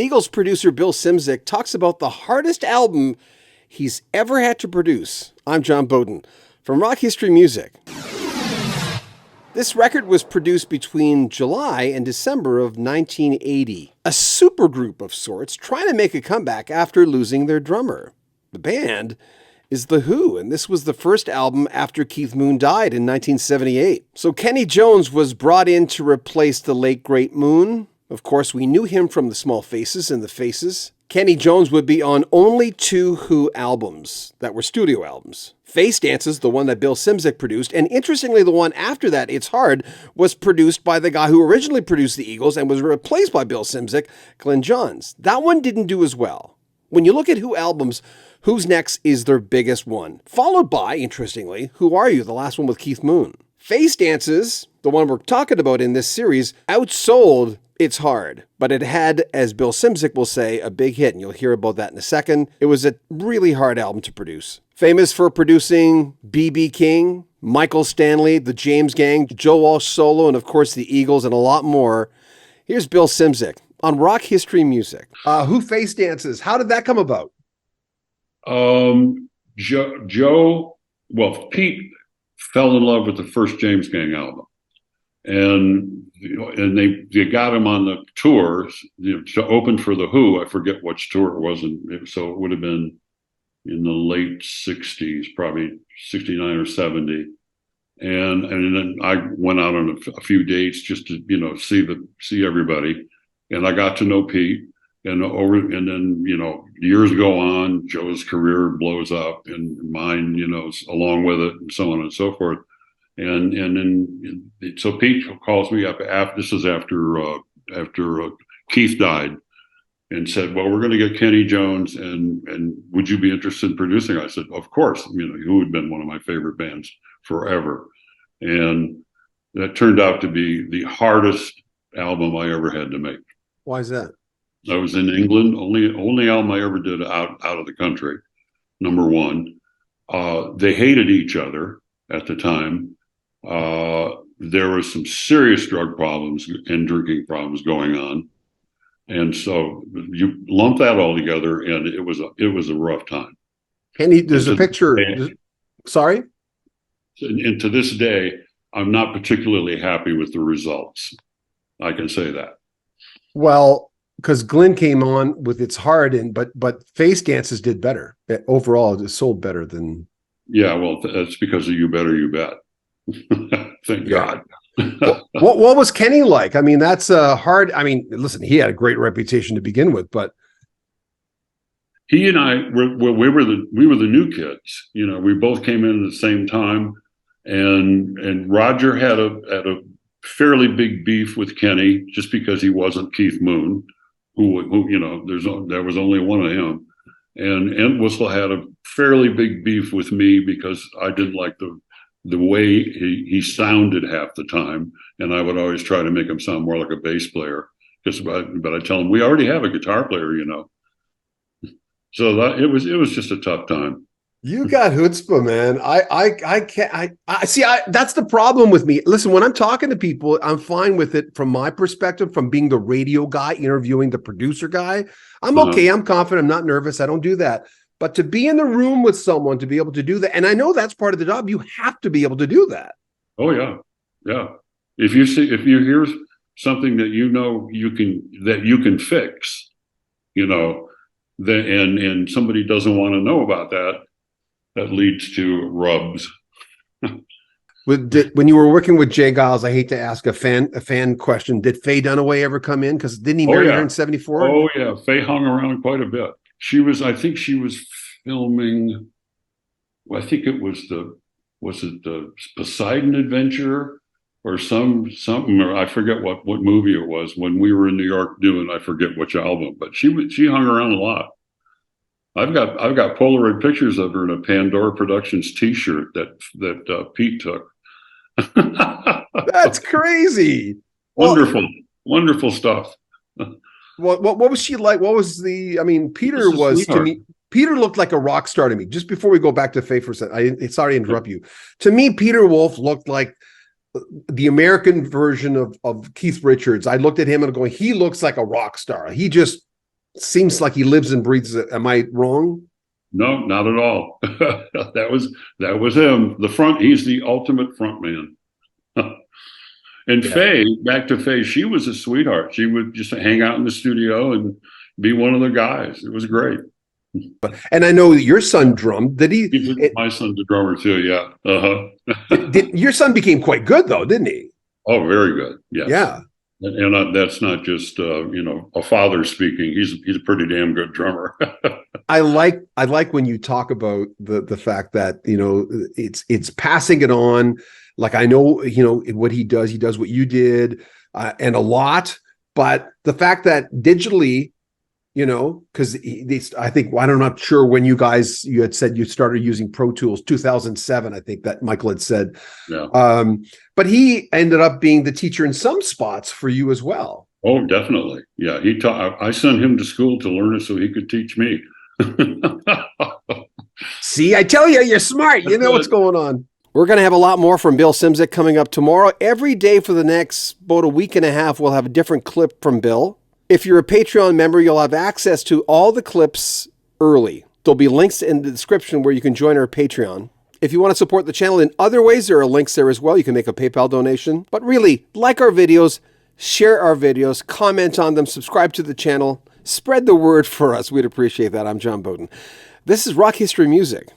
Eagles producer Bill Szymczyk talks about the hardest album he's ever had to produce. I'm John Bowden from Rock History Music. This record was produced between July and December of 1980. A supergroup of sorts trying to make a comeback after losing their drummer. The band is The Who, and this was the first album after Keith Moon died in 1978. So Kenny Jones was brought in to replace the late great Moon. Of course, we knew him from the Small Faces and the Faces. Kenny Jones would be on only 2 Who albums that were studio albums. Face Dances, the one that Bill Szymczyk produced, and interestingly, the one after that, It's Hard, was produced by the guy who originally produced the Eagles and was replaced by Bill Szymczyk, Glenn Johns. That one didn't do as well. When you look at Who albums, Who's Next is their biggest one, followed by, interestingly, Who Are You, the last one with Keith Moon. Face Dances, the one we're talking about in this series, outsold It's Hard, but it had, as Bill Szymczyk will say, a big hit, and you'll hear about that in a second. It was a really hard album to produce. Famous for producing B.B. King, Michael Stanley, the James Gang, Joe Walsh Solo, and of course the Eagles, and a lot more. Here's Bill Szymczyk on Rock History Music. Who Face Dances? How did that come about? Pete fell in love with the first James Gang album, and they got him on the tours to open for the Who. I forget which tour it was, so it would have been in the late '60s, probably '69 or '70. And then I went out on a few dates just to see everybody, and I got to know Pete. And then years go on, Joe's career blows up, and mine, along with it, and so on and so forth. And then so Pete calls me up after Keith died, and said, "Well, we're going to get Kenny Jones, and would you be interested in producing?" I said, "Of course." Who had been one of my favorite bands forever, and that turned out to be the hardest album I ever had to make. Why is that? I was in England, only album I ever did out of the country, number one. They hated each other at the time. There was some serious drug problems and drinking problems going on. And so you lump that all together, and it was a rough time. Kenny, there's a picture. Sorry? And to this day, I'm not particularly happy with the results. I can say that. Well, because Glenn came on with It's Hard, but Face Dances did better. Overall, it sold better than... Yeah, well, that's because of You Better You Bet. Thank God. What was Kenny like? I mean, that's hard. I mean, listen, he had a great reputation to begin with, but he and I we were the new kids. We both came in at the same time, and Roger had a fairly big beef with Kenny just because he wasn't Keith Moon, who there was only one of him, and Entwistle had a fairly big beef with me because I didn't like the way he sounded half the time, and I would always try to make him sound more like a bass player. But I tell him we already have a guitar player, So it was just a tough time. You got chutzpah, man. I can't. I see. That's the problem with me. Listen, when I'm talking to people, I'm fine with it from my perspective, from being the radio guy interviewing the producer guy. I'm okay. I'm confident. I'm not nervous. I don't do that. But to be in the room with someone, to be able to do that, and I know that's part of the job. You have to be able to do that. Oh yeah, yeah. If you hear something that you can fix, and somebody doesn't want to know about that. That leads to rubs. When you were working with Jay Giles, I hate to ask a fan question. Did Faye Dunaway ever come in? Because didn't he marry her in '74? Oh yeah, Faye hung around quite a bit. I think she was filming. I think it was the Poseidon Adventure or something, or I forget what movie it was when we were in New York doing. I forget which album, but she hung around a lot. I've got Polaroid pictures of her in a Pandora Productions T-shirt that Pete took. That's crazy. Wonderful stuff. What was she like? What was Peter was to me. Peter looked like a rock star to me. Just before we go back to Faye for a second, sorry to interrupt you. To me, Peter Wolf looked like the American version of Keith Richards. I looked at him and going, he looks like a rock star. He just seems like he lives and breathes it. Am I wrong? No, not at all. that was him. He's the ultimate front man. And Yeah. Faye, back to Faye, she was a sweetheart. She would just hang out in the studio and be one of the guys. It was great. And I know that your son drummed. My son's a drummer too. Yeah. Your son became quite good though, didn't he? Oh, very good. Yes. Yeah. And that's not just a father speaking. He's a pretty damn good drummer. I like when you talk about the fact that it's passing it on. Like I know what he does what you did, and a lot. But the fact that digitally, because I think I'm not sure when you had said you started using Pro Tools 2007. I think that Michael had said. Yeah. But he ended up being the teacher in some spots for you as well. Oh, definitely. Yeah. I sent him to school to learn it so he could teach me. See, I tell you, you're smart. You know what's going on. We're going to have a lot more from Bill Szymczyk coming up tomorrow. Every day for the next about a week and a half, we'll have a different clip from Bill. If you're a Patreon member, you'll have access to all the clips early. There'll be links in the description where you can join our Patreon. If you want to support the channel in other ways, there are links there as well. You can make a PayPal donation. But really, like our videos, share our videos, comment on them, subscribe to the channel, spread the word for us. We'd appreciate that. I'm John Bowden. This is Rock History Music.